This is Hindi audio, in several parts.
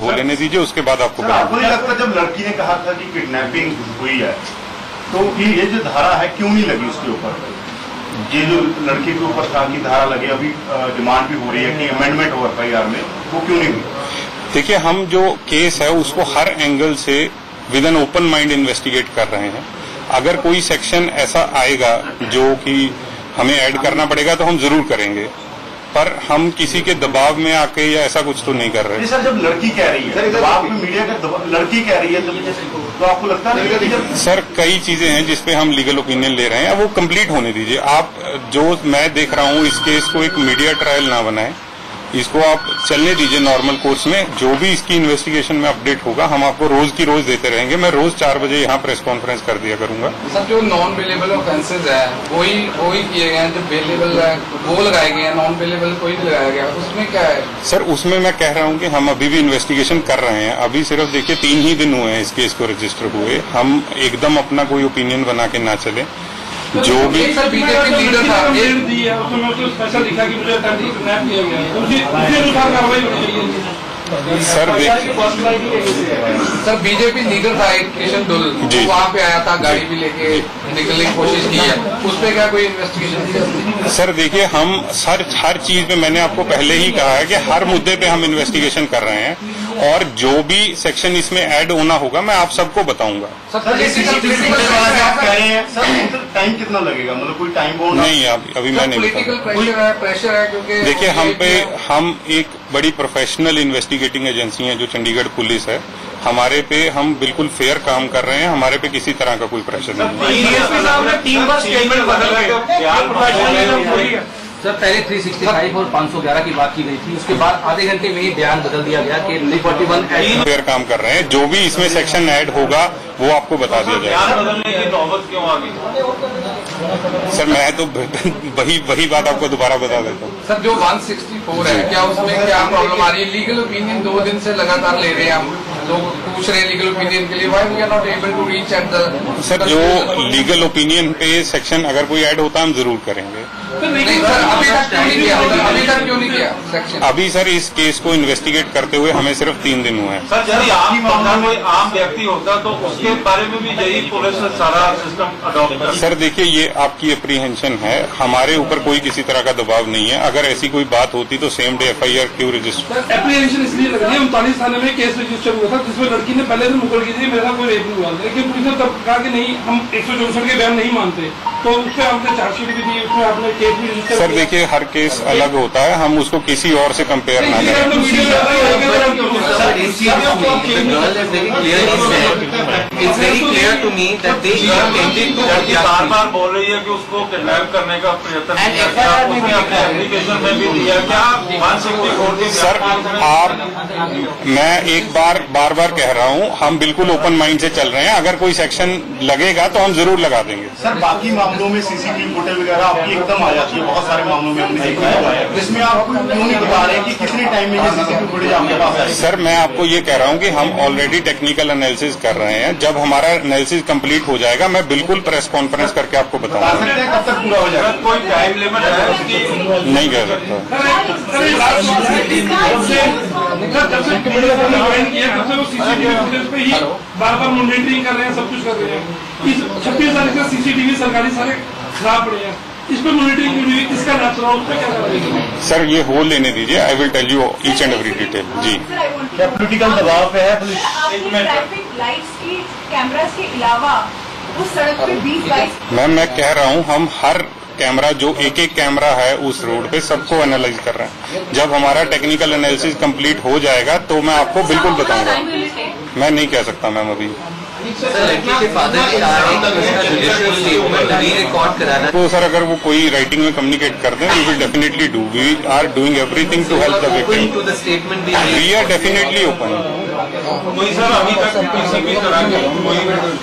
वो लेने दीजिए, उसके बाद आपको आपको नहीं लगता जब लड़की ने कहा था कि किडनैपिंग हुई है तो ये जो धारा है क्यों नहीं लगी उसके ऊपर? ये जो लड़की के ऊपर था कि धारा लगे, अभी डिमांड भी हो रही है कि अमेंडमेंट हो FIR में, वो क्यों नहीं हुई? देखिए, हम जो केस है उसको हर एंगल से with an open mind investigate कर रहे हैं। अगर कोई सेक्शन ऐसा आएगा जो कि हमें ऐड करना पड़ेगा तो हम जरूर करेंगे, पर हम किसी के दबाव में आके या ऐसा कुछ तो नहीं कर रहे। सर, जब लड़की कह रही है, दबाव में मीडिया का लड़की कह रही है तो आपको लगता नहीं कि सर कई चीजें हैं जिसपे हम लीगल ओपिनियन ले रहे हैं, वो कंप्लीट होने दीजिए। आप जो मैं देख रहा हूँ इस केस को एक मीडिया ट्रायल ना बनाए, इसको आप चलने दीजिए नॉर्मल कोर्स में। जो भी इसकी इन्वेस्टिगेशन में अपडेट होगा हम आपको रोज की रोज देते रहेंगे। मैं रोज 4 बजे यहाँ प्रेस कॉन्फ्रेंस कर दिया करूंगा। सर, जो नॉन बेलेबल ऑफेंसेज है वही किए गए हैं, जो बेलेबल है वो लगाए गए हैं, नॉन बेलेबल कोई नहीं लगाया गया, उसमें क्या है? सर उसमें मैं कह रहा हूँ कि हम अभी भी इन्वेस्टिगेशन कर रहे हैं। अभी सिर्फ देखिए 3 ही दिन हुए हैं इस केस को रजिस्टर हुए। हम एकदम अपना कोई ओपिनियन बना के ना चले। जो भी सर बीजेपी लीडर था, स्पेशल लिखा कि मुझे किडनैप किया गया है, उसी अनुसार कार्रवाई होनी चाहिए। सर सर बीजेपी लीडर था एक किशन दुल, वहाँ पे आया था, गाड़ी भी लेके निकलने की कोशिश की है, उस पर क्या कोई इन्वेस्टिगेशन? सर देखिए, हम हर चीज पे, मैंने आपको पहले ही कहा है कि हर मुद्दे पे हम इन्वेस्टिगेशन कर रहे हैं और जो भी सेक्शन इसमें ऐड होना होगा मैं आप सबको बताऊंगा। टाइम कितना लगेगा, मतलब कोई टाइम बोर्ड नहीं? अभी मैं नहीं बता। प्रेशर है क्योंकि देखिए हम एक बड़ी प्रोफेशनल इन्वेस्टिगेटिंग एजेंसी है जो चंडीगढ़ पुलिस है। हमारे पे हम बिल्कुल फेयर काम कर रहे हैं, हमारे पे किसी तरह का कोई प्रेशर नहीं है। सर पहले 365 और 511 की बात की गई थी, उसके बाद आधे घंटे में ही बयान बदल दिया गया कि 341 फेयर काम कर रहे हैं। जो भी इसमें सेक्शन ऐड होगा वो आपको बता दिया जाएगा। बदलने की नौबत क्यों आ गई? सर मैं तो वही बात आपको दोबारा बता देता हूँ। सर जो 164 है, क्या उसमें क्या प्रॉब्लम आ रही है? लीगल ओपिनियन 2 दिन से लगातार ले रहे हैं हम, लोग पूछ रहे हैं लीगल ओपिनियन के लिए, why we are not able to reach at the. Sir जो लीगल ओपिनियन पे सेक्शन अगर कोई ऐड होता है हम जरूर करेंगे। नहीं सर, अभी तक क्यों नहीं किया? अभी तक क्यों नहीं किया सेक्शन? अभी सर इस केस को इन्वेस्टिगेट करते हुए हमें सिर्फ 3 दिन हुए हैं। सर यदि कोई आम व्यक्ति होता तो उसके बारे में भी यही पुलिस सारा सिस्टम अडॉप्ट कर। सर देखिए, ये आपकी अप्रीहेंशन है, हमारे ऊपर कोई किसी तरह का दबाव नहीं है। अगर ऐसी कोई बात होती तो सेम डे FIR क्यों रजिस्टर? एप्रीहेंशन इसलिए लग रही है 39 थाने में केस रजिस्टर हुआ था जिसमें लड़की ने पहले दिन मुकर की थी मेरा कोई रेप नहीं हुआ, लेकिन पुलिस ने तब कहा कि नहीं हम 164 के बयान नहीं मानते, तो उस पर आपने चार्जशीट भी दी, उसमें आपने केस भी रजिस्टर। सर देखिए, हर केस अलग होता है, हम उसको किसी और से कंपेयर ना करें। बार बोल रही है कि उसको किडनैप करने का प्रयत्न एप्लीकेशन में भी दिया क्या? 164 सर मैं एक बार बार कह रहा हूँ, हम बिल्कुल ओपन माइंड से चल रहे हैं। अगर कोई सेक्शन लगेगा तो हम जरूर लगा देंगे। सर बाकी मामलों में CCTV फुटेज वगैरह आपकी एकदम आ जाती है, बहुत सारे मामलों में हमने देखा है, जिसमें आप क्यों नहीं बता रहे कि कितने टाइम में ये CCTV फुटेज आपके पास आए? सर मैं आपको ये कह रहा हूँ कि हम ऑलरेडी टेक्निकल एनालिसिस कर रहे हैं। जब हमारा एनालिसिस कंप्लीट हो जाएगा मैं बिल्कुल प्रेस कॉन्फ्रेंस करके आपको बताऊंगा। कब तक पूरा हो जाएगा? कोई टाइम लिमिट है उसकी? नहीं कह सकता। बार मॉनिटरिंग कर रहे हैं, सब कुछ कर रहे हैं। इस 26 तारीख से CCTV सरकारी सारे खराब पड़े हैं, इस पर मॉनिटरिंग की हुई, इसका नेचुरल उस पर क्या कर रही है? सर ये होल लेने दीजिए, I will tell you each and every detail. जी क्या पॉलिटिकल दबाव पे है पुलिस? ट्रैफिक लाइट्स की कैमरास के अलावा उस सड़क पे 20 बाइक। मैम मैं कह रहा हूँ, हम हर कैमरा जो एक कैमरा है उस रोड पे सबको एनालाइज कर रहे हैं। जब हमारा टेक्निकल एनालिसिस कंप्लीट हो जाएगा तो मैं आपको बिल्कुल बताऊंगा। मैं नहीं कह सकता मैम अभी। तो सर अगर वो कोई राइटिंग में कम्युनिकेट कर दें, we will definitely do. We are doing everything to help the victim. We are definitely open. कोई सर अभी तक किसी भी तरह की कोई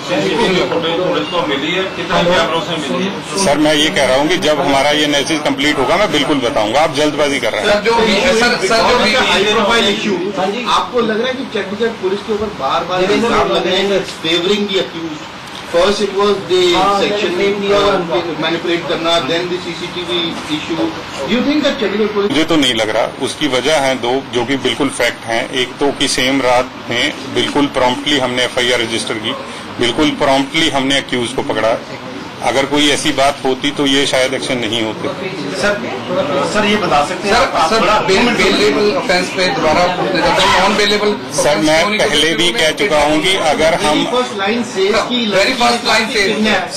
CCTV फुटेज तो मिली है? कितने कैमरों से मिली है? सर मैं ये कह रहा हूँ कि जब हमारा ये एनालिसिस कंप्लीट होगा मैं बिल्कुल बताऊंगा। आप जल्दबाजी कर रहे हैं। आपको लग रहा है कि चंडीगढ़ पुलिस के ऊपर बार बार इल्जाम लग रहे हैं favouring the accused? First it was the section manipulate करना, then the CCTV issue. Do you think that Chandigarh police? मुझे तो नहीं लग रहा, उसकी वजह है दो जो कि बिल्कुल फैक्ट हैं। एक तो कि सेम रात में बिल्कुल प्रॉम्प्टली हमने FIR रजिस्टर की, बिल्कुल प्रॉम्प्टली हमने अक्यूज को पकड़ा। अगर कोई ऐसी बात होती तो ये शायद एक्शन नहीं होते। सर ये बता सकते हैं सर बेलेबल ऑफेंस पे दोबारा नॉन बेलेबल। सर मैं पहले भी कह चुका हूँ कि अगर हम वेरी फर्स्ट लाइन से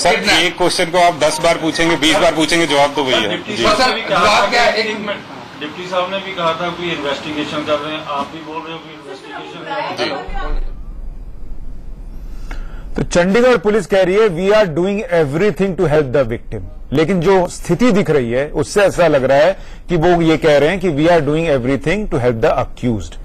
सर एक क्वेश्चन को आप 10 बार पूछेंगे, 20 बार पूछेंगे, जवाब तो वही है। सर जवाब क्या है? डिप्टी साहब ने भी कहा था कोई इन्वेस्टिगेशन कर रहे हैं, आप भी बोल रहे हो कि इन्वेस्टिगेशन। तो चंडीगढ़ पुलिस कह रही है we are doing everything to help the victim, लेकिन जो स्थिति दिख रही है उससे ऐसा लग रहा है कि वो ये कह रहे हैं कि we are doing everything to help the accused.